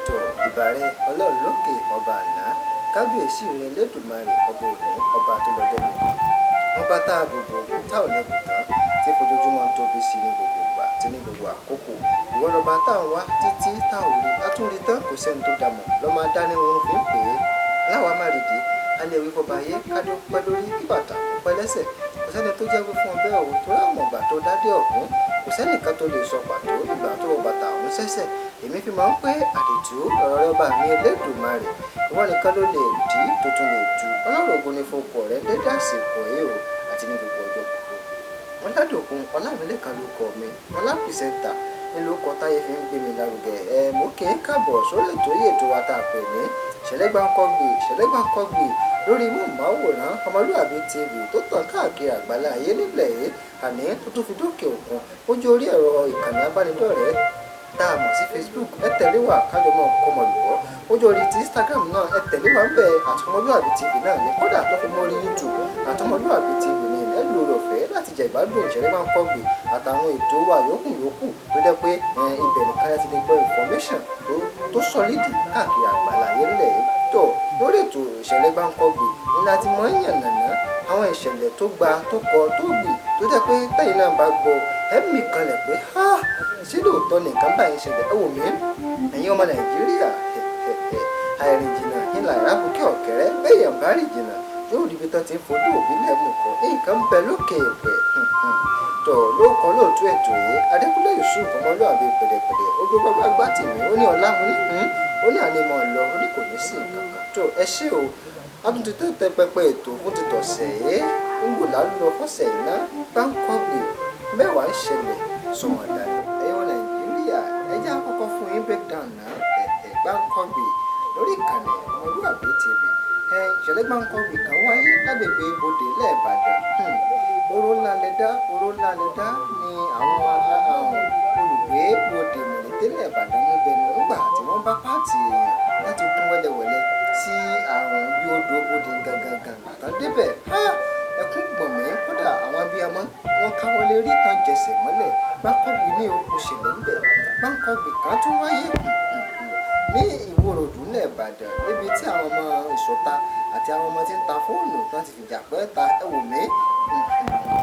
tó ìbà rẹ ọlọ́run lókè ọba àná kábíyèsí rẹ lẹ́dùnmarè ọba òní ọba tó lọ́jọ́ gbogbo ọba tá a gbogbo tá ò lẹ́bùn tán tí fojoojúmọ́ tóbi sí ní gbogbo ìgbà tí ní gbogbo àkókò ìwọ lọba tá à ń wá títí tá ò rí látúndí tán kò sẹ́ni tó dàmọ̀ lọ́mọ adání wọn fi ń pè é láwa má rí di alẹ́ wí fọba ayé kádó pẹ́ lórí kíbàtà kó pẹ́ lẹ́sẹ̀ kò sẹ́ni tó jẹ́ wí fún ọbẹ̀ òun tó ráwọn ọgbà tó dádé ọ̀hún kò sẹ́nìkan tó lè sọ pàtó ìgbà tó wọ bàtà ọ̀hún sẹ́sẹ̀ èmi fi máa ń pẹ́ àdètú ọ̀rọ̀ rẹ bá mi Elédùmarè ìwọ nìkan ló lè dí tó tún lè tu ọlọ́run ògo ni fọpọ̀ rẹ dédé àsìkò yìí o àti ní gbogbo ọjọ́ gbogbo wọn ládòkun Ọlámilékan ló kọ mi wọn lápìsẹ́ńtà nílùú kọ táyé fi ń gbé mi lárugẹ mo kì í káàbọ̀ sórí ètò yìí ètò wa tá a pè ní ṣẹlẹ́gbàǹkọ́gbì lórí móhùnmáwòrán Ọmọlúàbí TV tó tàn káàkiri àgbálá ayé nílẹ̀ yìí àní tó tún fi dókè òkun ojú orí ẹ̀rọ ìkànnì abánidọ́rẹ̀ẹ́ tá a mọ̀ sí Facebook ẹ tẹ̀lé wa kájọ mọ́ kọmọlùwọ́ ojú orí ti Instagram náà ẹ tẹ̀lé wa ń bẹ̀ Ọmọlúàbí TV náà ní kódà tó fi mórí YouTube Ọmọlúàbí TV ní ẹlú ọ̀fẹ́ láti jẹ ìgbádùn Ṣẹlẹ́gbàǹkọ́gbì àtàwọn ètò wa yòókù tó jẹ́ pé ibẹ̀ nìkan láti lè gbọ́ information tó sọ́lídì káàkiri àgbálá ayé nílẹ̀ yìí tó lórí ètò Ṣẹlẹ́gbàǹkọ́gbì ní láti mọ̀ ń yànnàná àwọn ìṣẹ̀lẹ̀ tó gba tó kọ tó gbì tó jẹ́ pé tẹ̀yìn náà bá gbọ́ ẹ̀mí kanlẹ̀ pé ṣé lóòótọ́ nìkan báyìí ṣẹlẹ̀ ẹ wò mí ẹ̀yin ọmọ Nàìjíríà àìrìn jìnnà ìlà ìrábùkẹ́ ọ̀kẹ́rẹ́ bẹ́yàn bá rìn jìnnà yóò rí ibi tán ti ń fojú òbí lẹ́mù kan nǹkan bẹ lókè ẹ̀pẹ̀ tọ̀ ló kọ́ lóòtú ètò yìí Adékúnlé Yusuf Ọmọlúàbí pẹ̀lẹ́pẹ̀lẹ́ ó gbé bàbá gbá tèmi ó ní ọ̀la mo ní ó ní ànímọ̀ lọ ó ní kò ní sí nǹkan kan tó ẹ ṣé o àtúntò tẹ pẹpẹ ètò fún títọ̀sẹ̀ yìí ń gbò lálùlọ fọ́sẹ̀ yìí ná Gbàǹkọ́gbì mẹ́wàá ń ṣẹlẹ̀ sọ̀wọ́n dànù ẹ̀yọ́ Nàìjíríà ẹjẹ́ àkọ́kọ́ fún yín breakdown náà Gbàǹkọ́gbì lórí ìkànnì Ọmọlúàbí TV Ṣẹlẹ́gbàǹkọ́gbì kan wáyé lágbègbè ibodè lẹ́ẹ̀bàdàn oró ńlá lẹ dá ní àwọn olùgbé ibodè mọ̀lẹ́tẹ́lẹ̀ ìbàdàn níbẹ̀ nígbà tí wọ́n bá pààtì èèyàn láti kún wẹ́lẹ́wẹ́lẹ́ sí àrùn bí odò ibodè gangan àtàn débẹ̀ ẹkún gbọ̀nmí kódà àwọn abiyamọ wọn káwọlé rí kan jẹsẹ̀ mọ́lẹ̀ Gbàǹkọ́gbì ní oko ṣẹlẹ̀ ńbẹ̀ Gbàǹkọ́gbì kan tún wáyé ní ìwòròdú lẹ́ẹ̀bàdàn níbi tí àwọn ọmọ ìṣọ̀ta àti àwọn ọmọ tí ń ta fóònù tán ti fìjà pẹ́ ta ẹ̀wò mí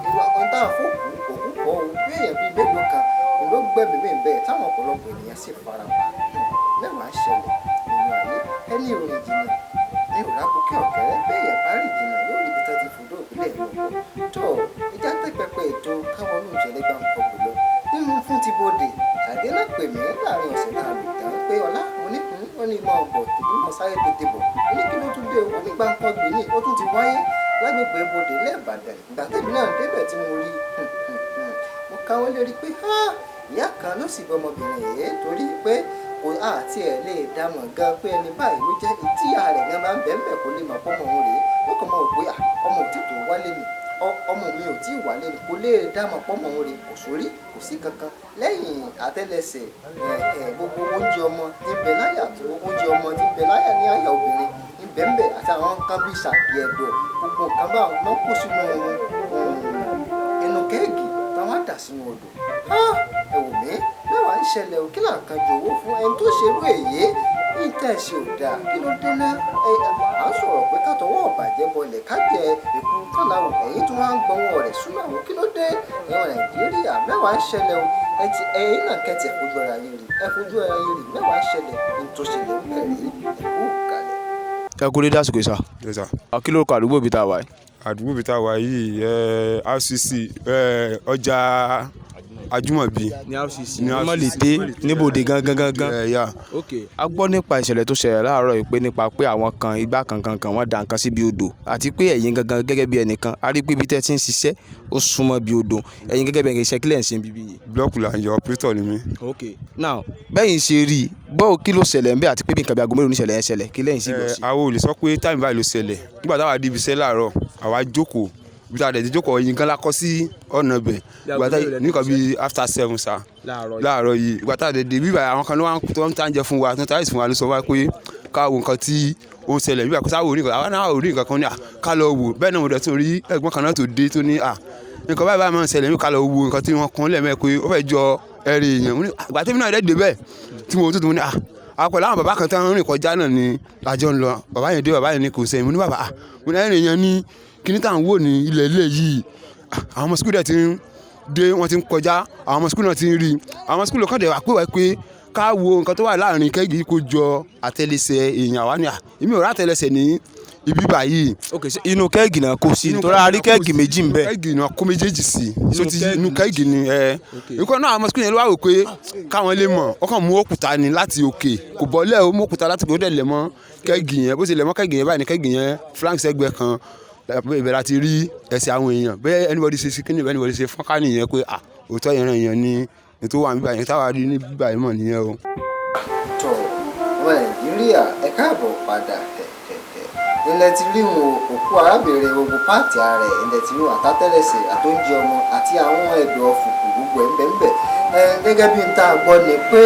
ìwà kan tá a fòkù òkú pọ̀ o bí èèyàn bíi mélòó kan ló gbẹ̀mí mi bẹ́ẹ̀ táwọn ọ̀pọ̀lọpọ̀ ènìyàn sì fara pa mẹ́wàá ṣẹlẹ̀ nínú ayé ẹni ìròyìn jìnnà ní òràbùkẹ́ ọ̀kẹ́rẹ́ bẹ́ẹ̀ yẹn bá rìn jìnnà yóò rí ibi tán ti fòdó ìpínlẹ̀ ìlú tó ìjà tẹ́pẹ́pẹ́ ètò káwọn ní Ṣẹlẹ́gbàǹkọ́gbì lọ nínú fún ti bodè ṣàdénà pè mí láàrin ọ̀sẹ̀ náà lò tán pé ọlá mo ní wọ́n ní ìmọ̀ ọ̀bọ̀ tòbí mọ̀ sáré tètè bọ̀ ó ní kí ló tún dé o ní Gbàǹkọ́gbì ní ó tún ti wáyé lágbègbè ibodè lẹ́ẹ̀bàdàn ìgbà tẹ̀mí náà débẹ̀ tí mo rí mo káwọ́ lérí pé ìyá kan ló sì bọ́ ọmọbìnrin yìí torí pé kò àti ẹ̀ lè dámọ̀ gan pé ẹni báyìí ló jẹ́ ìtìyà rẹ̀ gan máa ń bẹ̀ẹ̀ kó lè mọ̀ pọ́mọ òun rèé wọ́n kàn mọ̀ pé ọmọ òtítù wálé ni ọmọ mi ò tí ì wálé ni kò lè dámọ̀ pọ́mọ òun rèé kò sórí kò sí kankan lẹ́yìn àtẹ́lẹsẹ̀ gbogbo oúnjẹ ọmọ ní bẹ̀ láyà tó oúnjẹ ọmọ ní bẹ̀ láyà ní àyà obìnrin ní bẹ̀ẹ̀bẹ̀ àti àwọn nǹkan bíi ṣàbí ẹ̀dọ̀ gbogbo nǹkan bá wọn kó sínú inú kẹ́ẹ̀gì táwọn á dà sínú odò ẹ wò mí mẹ́wàá ń ṣẹlẹ̀ ò kí là ń kan ju owó fún ẹni tó ṣerú èyí ní ìtẹ̀sí ò dáa kí ló dé náà à ń sọ̀rọ̀ pé kátọwọ́ ọ̀bàjẹ́ bọlẹ̀ kájẹ èkú tọ́láwò ẹ̀yìn tó máa ń gbọ́wọ́ rẹ̀ súnú àwọn kí ló dé ẹ̀wọ̀n Nàìjíríà mẹ́wàá ń ṣẹlẹ̀ o ẹ̀yìn náà kẹ́tì ẹ̀fojú ara yín rí mẹ́wàá ń ṣẹlẹ̀ ní tó ṣẹlẹ̀ ń bẹ̀rẹ̀ ẹ̀kú kalẹ̀. ẹ kú dédé àsìkò ìsà. kí ló kọ àdúgbò bíi tá a wà yìí. àdúgbò bíi tá a wà yìí RCC ọjà Ajúmọ̀bí ní RCC ní Mọ̀lété níbodè gangan. ok a gbọ́ nípa ìṣẹ̀lẹ̀ tó ṣẹlẹ̀ láàárọ̀ yìí pé nípa pé àwọn kan igbá kankan wọ́n da nǹkan síbi odò àti pé ẹ̀yin gangan gẹ́gẹ́ bí ẹnìkan a rí pé ibi tẹ́ ti ń ṣiṣẹ́ ó súnmọ́ bí odò ẹ̀yin gẹ́gẹ́ bí ẹnìkan iṣẹ́ kílẹ̀ ń ṣe bíbí yìí. blọọkù là ń yọ operator ni mí. ok now bẹ́yìn ṣe rí bọ́ọ̀ kí ló ṣẹlẹ̀ ńbẹ́ àti pé bí nǹkan bí aago mélòó ní ìṣẹ̀lẹ̀ yẹn ṣẹlẹ̀ kí lẹ́yìn sí lọ sí. àwọn ò lè sọ pé táìmù báyìí ló ṣẹlẹ̀ nígbà táwa di ibiṣẹ́ láàárọ̀ àwa jókòó bí táwa dẹ̀ ti jókòó yìí nǹkan lákọ́ sí ọ̀nà bẹ̀ nígbà bíi after 7 sa láàárọ̀ yìí ìgbà táwa dẹ̀ dé bíbá àwọn kan ló wá tó ń tàǹjẹ fún wa tó ń tàǹjẹ fún wa ló sọ wá pé káwo nǹkan tí ó ń ṣẹlẹ̀ bíbá kó sáwọ́ orí nǹkan àwọn náà ò rí nǹkan kan ní ká lọ wò bẹ́ẹ̀ náà mo dẹ̀ tún rí ẹ̀gbọ́n kan náà tó dé tó ní nǹkan báyìí máa ń ṣẹlẹ̀ ní ká lọ wo nǹkan tí wọ́n kún lẹ́mẹ̀ẹ́ pé ó fẹ́ jọ ẹ̀rì èèyàn ìgbà tí mi náà dẹ̀ dé bẹ́ẹ̀ tí mo tún ní àpẹẹrẹ àwọn bàbá kan tí wọ́n rìn kọjá náà ni àjọ ń lọ bàbá yẹn dé bàbá yẹn ní kò sẹ́yìn mo ní bàbá mo ní ẹ̀rìn yẹn ní kíní tá à ń wò ní ilẹ̀ ilé yìí àwọn ọmọ sukùl dẹ̀ ti ń dé wọ́n ti ń kọjá àwọn ọmọ sukùl náà ti ń rí àwọn ọmọ sukùl kan dẹ̀ wá pé wá pé ká wo nǹkan tó wà láàrin kẹ́gì kó jọ àtẹlẹsẹ̀ èèyàn wá ní èmi ò rà àtẹlẹsẹ̀ ní ibi báyìí. ok inú kẹ́gì náà kó sí nítorí a rí kẹ́gì méjì ń bẹ. kẹ́gì náà kó méjèèjì sí inú kẹ́gì ni nǹkan náà àwọn sukùl yẹn ló wà wò pé káwọn lè mọ̀ ọkàn mú òkúta ni láti òkè kò bọ́lẹ̀ ó mú òkúta láti òkè ó dẹ̀ lẹ̀ mọ́ kẹ́gì yẹn bó ṣe lẹ̀ mọ́ kẹ́gì yẹn báyìí ni kẹ́gì yẹn flank sẹ́gbẹ̀ kan ìbẹ̀rẹ̀ àti rí ẹsẹ̀ àwọn èèyàn bẹ́ẹ̀ anybody ṣe sí kíni anybody ṣe fọ́nká nìyẹn pé òótọ́ yẹn èèyàn ni ètò wà níbà yẹn táwa rí ní bíbà yẹn mọ̀ nìyẹn o. tó ọmọ nàìjíríà ẹ káàbọ̀ padà ilẹ̀ ti rí wọn òkú arábìnrin gbogbo páàtì ara ẹ̀ ilẹ̀ ti rí wọn àtàtẹ́lẹsẹ̀ àtóúnjẹ ọmọ àti àwọn ẹ̀dọ̀ fùkù gbogbo ẹ̀ ń bẹ̀ gẹ́gẹ́ bí n tá a gbọ́ ni pé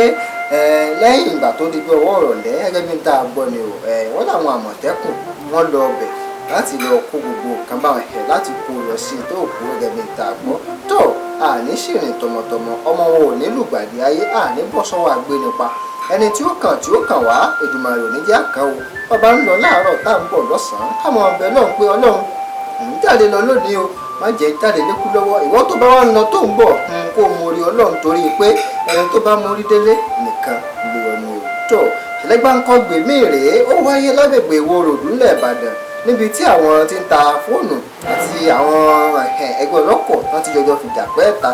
lẹ́yìn ìgbà tó di pé ọwọ́ ọ̀rọ̀lẹ́ gẹ́gẹ́ bí n tá a gbọ́ ni o wọ́n làwọn àmọ̀tẹ́kùn wọ́n lọ ọbẹ̀ láti lọ kó gbogbo nǹkan báwọn láti kó lọ sí tó òkú gẹ́gẹ́ bí n tá a gbọ́ tó àní ṣìrìn tọmọtọmọ ọmọ wọn ò ní lùgbàdì ayé àní bọ́ sọ́wọ́ agbénipa ẹni tí ó kàn wá Èdùmàrè ò ní jẹ́ àkàn o bàbá ń lọ láàárọ̀ tá à ń bọ̀ lọ́sàn-án káwọn ọbẹ̀ náà ń pé ọlọ́run ń jáde lọ lónìí o má jẹ́ jáde lékú lọ́wọ́ ìwọ tó bá wà ń lọ tó ń bọ̀ kó o mórí ọlọ́run torí pé ẹni tó bá mórí délé nìkan ló wọ ni o tó ẹlẹ́gbàǹkọ́ gbèmí rèé ó wáyé lágbègbè Ìwó Ròdù ńlẹ̀ Ìbàdàn níbi tí àwọn ti ń ta fóònù àti àwọn ẹgbẹ́ ọlọ́kọ̀ tán ti jọjọ fìjà pẹ́ ta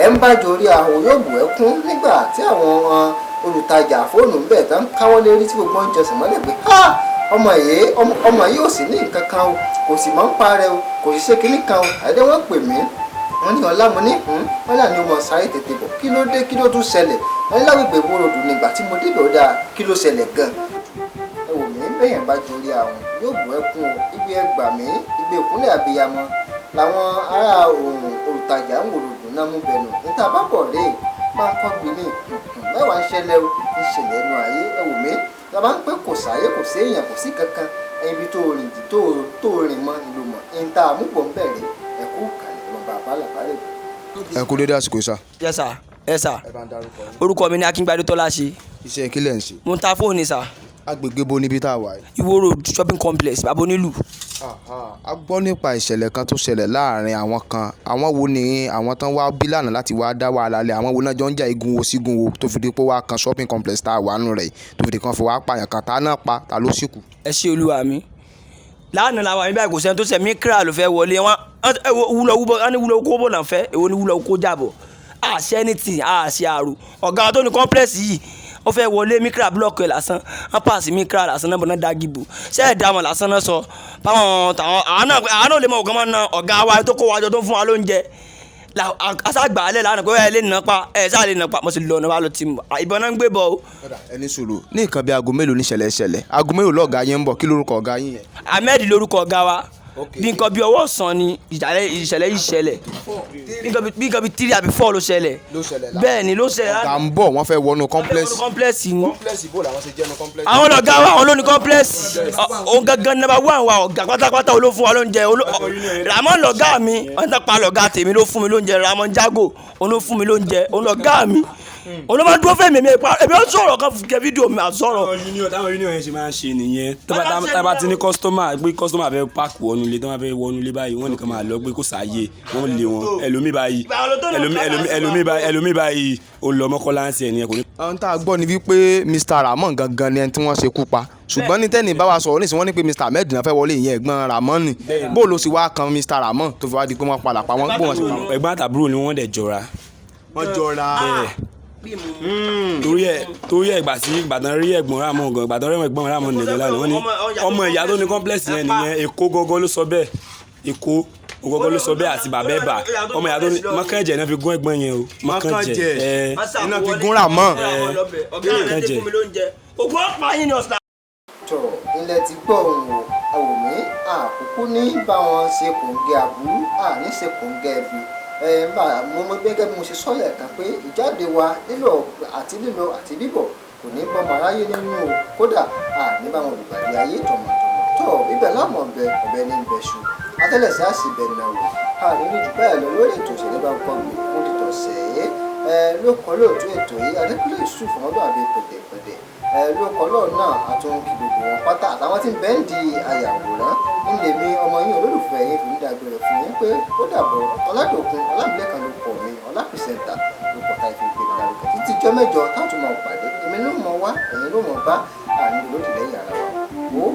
ẹ̀ ń bá jorí àwọn yóò bù ẹkún nígbà tí àwọn olùtajà fóònù ń bẹ̀ tán káwọ́ lérí tí gbogbo ń jẹsùn mọ́lẹ̀ pé ọmọ yìí ò sì ní nǹkan kan o kò sì máa ń parẹ́ o kò sì ṣe kinní kan o àdé wọ́n pè mí wọ́n ní ọ̀la mo ní wọ́n là ní ọmọ sáré tètè bọ̀ kí ló dé kí ló tún ṣẹlẹ̀ wọ́n ní lágbègbè Ìwó Ròdù nígbà tí mo débẹ̀ ó dáa kí ló ṣẹlẹ̀ gan ẹ wò mí bẹ́yẹn bá jorí àwọn yóò bù ẹkún o ibi ẹgbà mí ibi ìkúnlẹ̀ abiyamọ làwọn ará olùtajà ń Ìwó Ròdù náà mú bẹnu níta bá bọ̀ rè máa kọ́ gbin ní mẹ́wàá ń ṣẹlẹ̀ o ìṣẹ̀lẹ̀ ẹnu ayé ẹ wò mí lọ́ba ń pẹ́ kò sáyé kò séèyàn kò sí kankan ibi tó rìn jì tó rìn mọ́ ìlú mọ́ níta àmúbọ̀ ń bẹ̀rẹ̀ ẹ̀kú kàlẹ́ lọ́ba àbálàbálẹ̀. ẹ kú dédé àsìkò sá. yes sir yes sir orúkọ mi ni Akíngbadé Tọ́láṣe. iṣẹ́ kí lẹ̀ ń ṣe. mo ń ta fóònù sá. agbègbè bo níbi tá a wà yìí. Ìwó Road shopping complex Babonilu. a gbọ́ nípa ìṣẹ̀lẹ̀ kan tó ṣẹlẹ̀ láàrin àwọn kan àwọn wo ni àwọn tán wá bí lánàá láti wá dá wàhálà lẹ̀ àwọn wo náà jọ ń jà igun wo sígun wo tó fi di pé wá kan shopping complex tá a wà nù rẹ̀ tó fi di kan fi wá pààyàn kan tá a náà pa ta ló sì kù. ẹ ṣe olúwa mi lánàá làwọn àmì báyìí kò sẹ́ni tó ṣe Mikra ló fẹ́ wọlé wọn wúlọ̀ kó bò náà fẹ́ èwo ni wúlọ̀ kó jàbọ̀ àṣẹ ní tì àṣẹ àrò ọ̀gá tó ní complex yìí ó fẹ́ wọlé Mikra blọọkì ẹ̀ lásán wọ́n pàṣẹ Mikra lásán náà bọ̀ náà dágìbò ṣé ẹ̀ dá wọn lásán náà sọ báwọn tàwọn àwọn náà lè mọ ọ̀gá máa ná ọ̀gá wa tó kó wájọ tó ń fún wa lóúnjẹ aṣáàgbà alẹ́ lánàá pé ẹ lè nà pa ẹ ṣáà lè nà pa mo sì lọ ọ̀nà wa lọ tì mọ́ ìbọn náà ń gbé bọ̀ o. ẹni sùúrù ní nǹkan bíi aago mélòó níṣẹ̀lẹ̀ ṣẹlẹ̀ aago mélòó lọ́ọ̀gá yẹn ń bọ̀ kí lórúkọ ọ̀gá yín yẹn. Ahmed lórúkọ ọ̀gá wa bí nǹkan bíi ọwọ́ ọ̀sán ni ìṣẹ̀lẹ̀ yìí ṣẹlẹ̀ bí nǹkan bíi 3 àbí 4 ló ṣẹlẹ̀ bẹ́ẹ̀ ni ló ṣẹlẹ̀. ọ̀gá ń bọ̀ wọ́n fẹ́ wọnú complex ni bó làwọn ṣe jẹ́nu complex. àwọn ọ̀gá wa àwọn olóní complex òun gangan náà wà wá ọ̀gá pátápátá ló fún wa lóúnjẹ Ramon lọ̀gá mi wọ́n tẹ́ pa lọ̀gá tèmi ló fún mi lóúnjẹ Ramon Jago òun ló fún mi lóúnjẹ òun lọ̀gá mi òun ló máa dúró fẹ́ mi èmi ó sọ̀rọ̀ kan kẹ fídíò mi àsọ̀rọ̀. táwọn union yẹn ṣe máa ń ṣe nìyẹn tá bá ti ní kọ́sítọ́mà gbé kọ́sítọ́mà fẹ́ páàkì wọnú ilé tó máa fẹ́ wọnú ilé báyìí wọ́n nìkan máa lọ gbé kó sàáyé wọ́n lé wọn ẹlòmíì báyìí ó lọ mọ́kànlá ń ṣe ẹ̀ nìyẹn kò ní. àwọn tá a gbọ́ ni wípé Mr. Ramon gangan ni ẹni tí wọ́n ṣe kú pa ṣùgbọ́n ní tẹ́ni bá wa sọ̀rọ̀ nísìnyí wọ́n ní pé Mr. Ahmed náà fẹ́ wọlé ìyẹn ẹ̀gbọ́n Ramon ni bó ló sì wá kan Mr. Ramon tó fi wá di pé wọ́n padà pa wọ́n bó wọ́n sì pa wọ́n. ẹ̀gbọ́n àtàbúrò ni wọ́n dẹ̀ jọra. wọ́n jọra. torí ẹ̀ ìgbàdàn rí ẹ̀gbọ́n Ramon gan ìgbàdàn rí ẹ̀gbọ́n Ramon nìkan lánàá wọ́n ní ọmọ ìyá tó ní complex yẹn nìyẹn Èkó gọ́gọ́ ló sọ bẹ́ẹ̀ Èkó gọ́gọ́ ló sọ bẹ́ẹ̀ àti bàbá ẹ̀ bà ọmọ ìyá tó ní mọ́kànjẹ́ náà fi gún ẹ̀gbọ́n yẹn o mọ́kànjẹ́ iná fi gún Ramon. tó ilẹ̀ ti gbọ́ ohun àwòmí àkókò ní bá wọn ṣe kòǹgẹ́ àbúrú àní ṣe kòǹgẹ́ ẹbí mo gẹ́gẹ́ bí mo ṣe sọ́lẹ̀ kan pé ìjáde wa lílọ àti bíbọ̀ kò ní bọ́ màráyé nínú o kódà àní bá wọn olùgbàdì ayé tọmọtọmọ tó ibẹ̀ láàmú ọbẹ̀ ní ìbẹ̀ṣù atẹ́lẹsẹ̀ àṣìbẹ̀ náà wò àní ní jù bẹ́ẹ̀ lọ lórí ètò ìṣẹ̀lẹ̀ bá ń kọ́ mi fún títọ̀ sẹ́ẹ̀ lóko lóòtú ètò yìí Adékúnlé Yusuf ọmọlúwàbí pẹ̀dẹ̀pẹ̀dẹ̀ lóko lọ́ọ̀ náà àtúnkì gbogbo wọn pátá àtàwọn tí ń bẹ́ẹ̀ ń di àyàwòrán nílé mi ọmọ yín olólùfẹ́ yín fi ń dágbére fún yín pé ó dàbọ̀ Ọládòkun Ọlámilẹ́kan ló pọ̀ mí Ọlá pìrìsẹ́ńtà ló pọ̀ tá ìfi gbèrè lárugẹ títí jọ́ mẹ́jọ táwọn tún máa pàdé èmi ló mọ̀ wá ẹ̀yin ló mọ̀ bá àní olódìlẹ́yìn ara wa ó